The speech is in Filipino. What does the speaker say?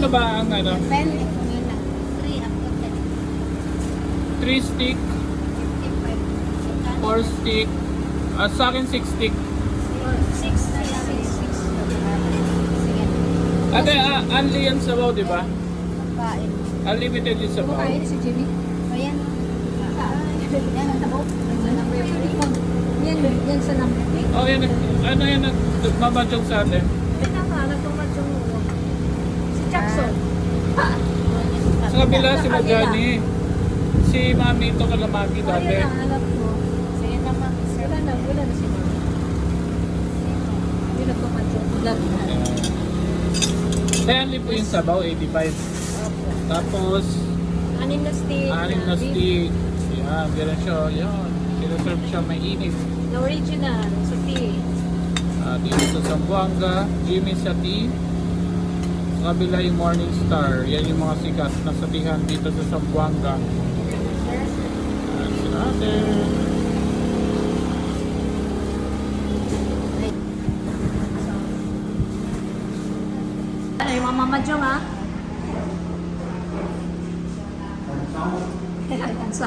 Magkano ba ang ano? Depende kung yun lang. 3 up to 10. 3 stick, 55. 4 stick, sa akin 6 stick. 6 na yan. 6. Sige. Ate, unli yan sabaw, di ba? Pagkain. Unlimited yung sabaw. Kumakain si Jimmy. O yan. Yan ang tabo. Yan sa number. Oh, yan. Ano yan? Nagmabadyog sa atin. Pinakalat ko madyong mo. Si Jackson. Sa kabila si Majani. Si Mami ito kalamagi dati. Ayun ang alam ko. Sige naman. Wala na si Mami. Hindi na ko madyong. Love na. Kaya unli po yung sabaw, 85. Tapos, 6 na stick. 6 na stick. Yan, gano'n siya. Yan. Sinaserve siya may init. The original. Sa tea. Dito sa Zamboanga, Jimmy sa tea. Sa kabila yung Morning Star. Yan yung mga sikat na satihan dito sa Zamboanga. Yan sila natin. Ano yung mama Jong ha? Kansa.